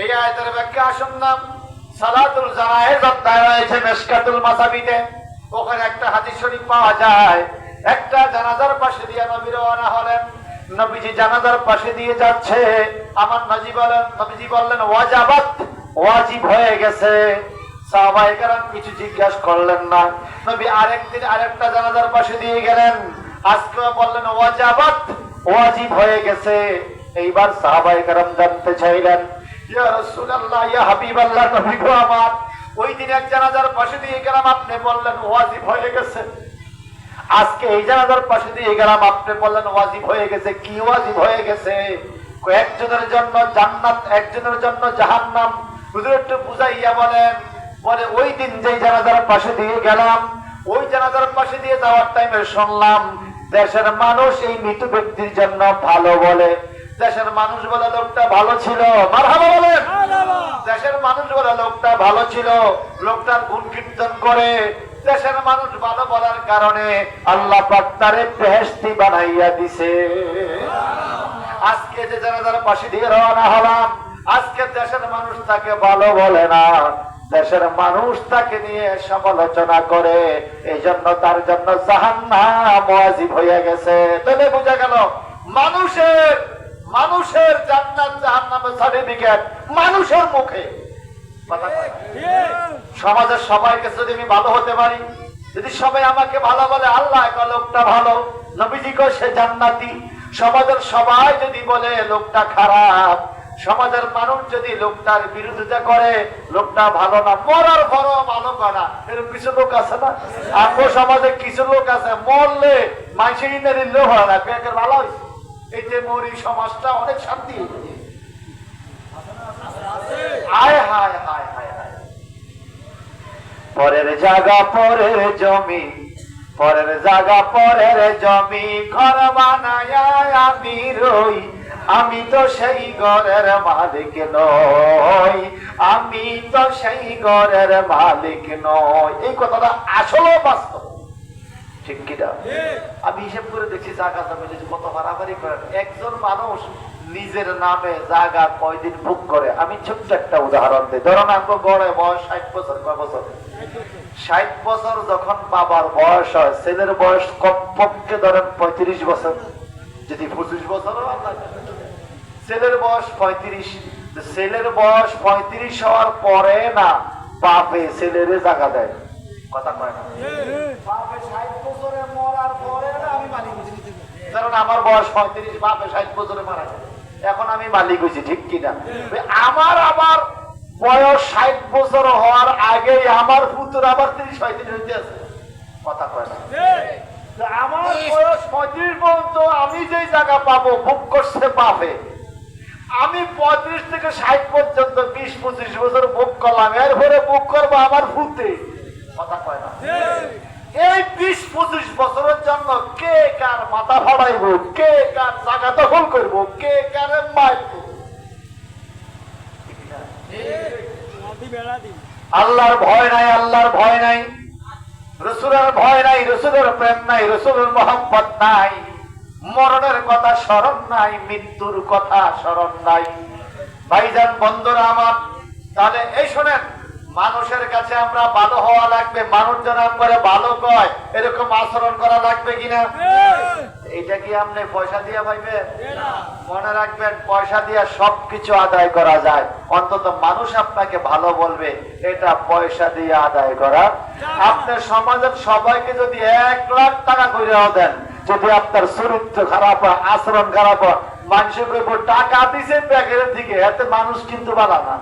এই আয়াতের ব্যাখ্যা শুনলাম সালাতুল জানায়েজ অধ্যায় রয়েছে মিশকাতুল মাসাবিতে। ওখানে একটা হাদিস শরীফ পাওয়া যায়, একটা জানাজার পাশে দিয়ে নবী রওনা হলেন। নবীজি জানাজার পাশে দিয়ে যাচ্ছে, আমার নবীজি বললেন ওয়াজাবাত, ওয়াজিব হয়ে গেছে। সাহাবায়ে কেরাম কিছু জিজ্ঞাসা করলেন না। নবী আরেকদিন আরেকটা জানাজার পাশে দিয়ে গেলেন, আজকে বললেন ওয়াজাবাত, ওয়াজিব হয়ে গেছে। এইবার সাহাবায়ে কেরাম জানতে চাইলেন, ইয়া রাসূলুল্লাহ, ইয়া হাবিবাল্লাহ, নবী গো আমার, ওই দিন এক জানাজার পাশে দিয়ে গেলাম, আপনি বললেন ওয়াজিব হয়ে গেছে। আজকে এই জানাজার পাশে দিয়ে গেলাম, আপনি বললেন ওয়াজিব হয়ে গেছে। কি ওয়াজিব হয়ে গেছে? একজনের জন্য জান্নাত, একজনের জন্য জাহান্নাম। হুজুর একটু বুঝাইয়া বলেন। বলে ওই দিন যেই জানাজার পাশে দিয়ে গেলাম, ওই জানাজার পাশে দিয়ে যাওয়ার টাইমে শুনলাম দেশের মানুষ এই মৃত ব্যক্তির জন্য ভালো বলে। দেশের মানুষ বলে লোকটা ভালো ছিল, মারহাবা বলেন। দেশের মানুষ বলে লোকটা ভালো ছিল, লোকটার গুণ কীর্তন করে। দেশের মানুষ ভালো বলার কারণে আল্লাহ পাক তারে বেহেশতি বানাইয়া দিছে। আজকে যে জানাজার পাশে দিয়ে রওনা হলাম, আজকে দেশের মানুষ তাকে ভালো বলে না, দেশের মানুষ তাকে নিয়ে সমালোচনা করে। এই জন্য তার জন্য জাহান্নাম ওয়াজিব হয়ে গেছে। তবে বোঝা গেল মানুষের জান্নাত জাহান্নামের সার্টিফিকেট মানুষের মুখে। সমাজের সবাইকে যদি আমি ভালো হতে পারি, যদি সবাই আমাকে ভালো বলে, আল্লাহ লোকটা ভালো, নবীজি কয় সে জান্নাতি। সমাজের সবাই যদি বলে লোকটা খারাপ, সমাজের মানুষ যদি লোকটার বিরোধিতা করে, লোকটা ভালো না, মরার পরও ভালো করা, এরকম কিছু লোক আছে না? আমার সমাজে কিছু লোক আছে মরলে মানুষের নিলেও হয় না, পেটের ভালো হয়েছে। এই যে মরি সমাজটা অনেক শান্তি। হায় হায় হায় হায় হায়, পরের জায়গা পরের জমি, পরের জায়গা পরের জমি, ঘর বানায় আমি রই, আমি তো সেই ঘরের মালিক নই, আমি তো সেই ঘরের মালিক নই। এই কথাটা আসলে বাস্তব, ঠিক কিনা? আমি হিসেব করে দেখছি জায়গা জমি কত বাড়াবাড়ি করেন। একজন মানুষ নিজের নামে জায়গা কয়দিন বুক করে? আমি ছোট্ট একটা উদাহরণ দিই। ধরুন আপনার গড়ে বয়স 60 বছর, কয় বছর? 60 বছর যখন বাবার বয়স হয়, ছেলের বয়স কমপক্ষে ধরেন 35 বছর, যদি 25 বছর, ছেলের বয়স 35। ছেলের বয়স 35 হওয়ার পরে না বাপে ছেলের জায়গা দেয়, কথা কয় না? বাপে 60 বছরে মরার পরে না আমি মালিক হয়েছি। কারণ আমার বয়স 35, বাপে 60 বছরে মারা গেছে, এখন আমি মালিক হয়েছি, ঠিক কিনা? আমার আবার বয়স 60 বছর হওয়ার আগে আমার পুত্র আবার 30-35 হইতে আছে, কথা কয় না? আমার বয়স 35 পর্যন্ত আমি যেই জায়গা পাবো ভোগ করছে বাপে, আমি 35 থেকে 60 পর্যন্ত 20-25 বছর ভোগ করলাম, এরপরে ভোগ করবো আমার পুত্রে, কথা কয় না? এই 20-25 বছরের জন্য কে কার মাথা ফাড়াইব, কে কার জায়গা দখল করবো, কে কার মারব? আল্লাহর ভয় নাই, আল্লাহর ভয় নাই, রসুলের ভয় নাই, রসুলের প্রেম নাই, রসুলের মোহাম্মত নাই, মরণের কথা স্মরণ নাই, মৃত্যুর কথা স্মরণ নাই। ভাইজান বন্ধুরা আমার, তাহলে এই শোনেন, মানুষের কাছে আমরা ভালো হওয়া লাগবে, মানুষ যেন করে ভালো কয় এরকম আচরণ করা লাগবে কিনা? এইটা কি আপনি পয়সা দিয়ে পাইবেন? মনে রাখবেন, পয়সা দিয়ে সবকিছু আদায় করা যায়, অন্তত মানুষ আপনাকে ভালো বলবে এটা পয়সা দিয়ে আদায় করা। আপনার সমাজের সবাইকে যদি 1 লাখ টাকা কইরাও দেন, যদি আপনার চরিত্র খারাপ হয়, আচরণ খারাপ হয়, মানুষের কইব টাকা দিছে ব্যাগের দিকে, এতে মানুষ কিন্তু ভালো না।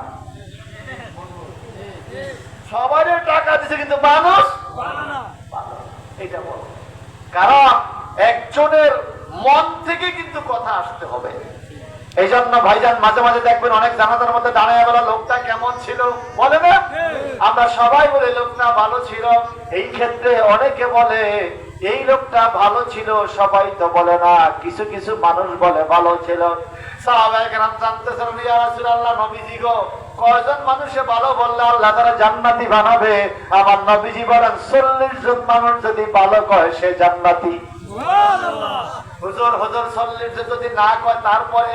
সবাই টাকা দিছে কিন্তু মানুষ এটা বল, কারণ একজনের মন থেকে কিন্তু কথা আসতে হবে। এই জন্য ভাইজান মাঝে মাঝে দেখবেন অনেক জানাজার মধ্যে দাঁড়ায় বলা লোকটা কেমন ছিল, বলে না? আমরা সবাই বলে লোকটা ভালো ছিল। এই ক্ষেত্রে অনেকে বলে এই লোকটা ভালো ছিল, সবাই তো বলে না, কিছু কিছু মানুষ বলে ভালো ছিল। সাহাবায়ে কেরাম জানতেছেন, ইয়া রাসূলুল্লাহ, নবীজি গো, কয়জন মানুষে ভালো বললে আল্লাহ তাআলা জান্নাতি বানাবে? আমার নবীজি বলেন 40 জন মানুষ যদি ভালো কয় সে জান্নাতি। সুবহানাল্লাহ। হুজুর হুজুর 40 জন যদি না কয় তারপরে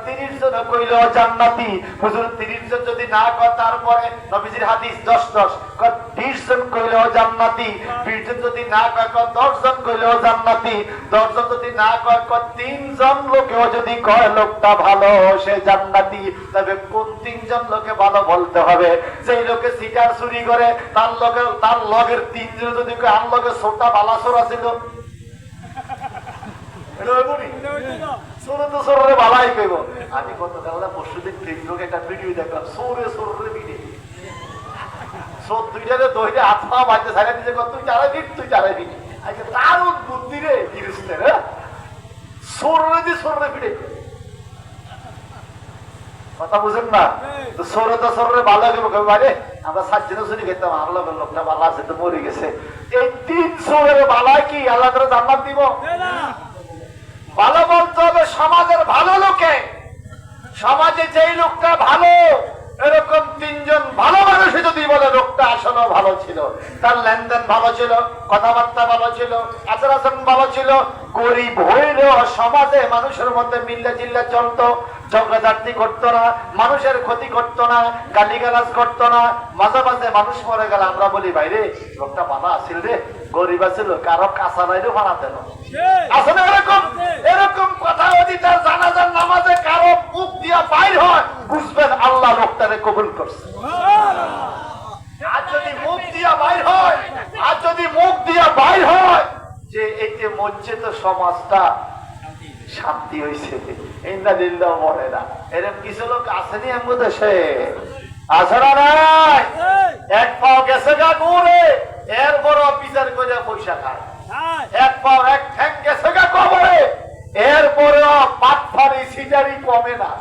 30 জন কইলো জান্নাতি। হুজুর 30 জন যদি না কয় তারপরে নবীজির হাদিস 10 20 জন কইলো জান্নাতি। 20 জন যদি না কয় 10 জন কইলো জান্নাতি। 10 জন যদি না কয় 3 জন লোকেও যদি কয় লোকটা ভালো সে জান্নাতি। তবে কোন 3 জন লোকে ভালো বলতে হবে? যেই লোকে সিগার চুরি করে তার লগের 3 জন যদি কয় আর লগে ছোটা বালাসোর আছিল, আমি গতকাল পরশুদিন ফেসবুকে একটা ভিডিও দেখলাম, সৌরে ভিডিও, সব দুইটারে দইটা হাত পা বাজতে ছাড়া দিতে তুই চালাই দিবি। আচ্ছা তার বুদ্ধি রে গিরিস্তের, সৌরে ভিড়ে কথা বুঝেন না? তো সৌরে তো সৌরে ভালো লাগে বাইরে আমরা 7 জন শুনি খেতাম, আর লোকটা ভালো আছে তো মরে গেছে। এই 3 সৌরের ভালো কি আল্লাহ করে জান্নাত দিব? ভালো বলতে হবে সমাজের ভালো লোকে, সমাজে যেই লোকটা ভালো এরকম 3 জন ভালো মানুষ যদি বলে লোকটা আসলে ভালো ছিল, তার লেনদেন ভালো ছিল, কথাবার্তা ভালো ছিল, আচার আচরণ ভালো ছিল, গরিব হইলেও সমাজে মানুষের মধ্যে মিল্লা জিল্লা চলতো, ঝগড়াঝাটি করতো না, মানুষের ক্ষতি করতো না, গালিগালাজ করতো না। মাঝে মাঝে মানুষ মরে গেল আমরা বলি বাইরে লোকটা ভালো আছিল রে, গরিব আছিল, কারো কাঁচা নাইলে ভাড়া দেন আসলে এরকম এরকম কথা যদি তার জানাজার নামাজে কারো মুখ দিয়া বাইর হয় বুঝবেন আল্লাহ লোকটারে কবুল করছে। আর যদি মুখ দিয়া বাইর হয়, আর যদি মুখ দিয়া বাইর হয় যে এই যে মজ্জিত সমাজটা শান্তি হয়েছে, ইন্দালিল্লাহ মরে না, এরকম কিছু লোক আসেনি এমন দেশে? আছে না নাই? এক পাও গেছে গা ঘুরে এর বড় বিচার করে পয়সা খায়, এক পাও এক ঠ্যাং গেছে গা কবরে এর বড় পাট ফারি সিটারি কমে না।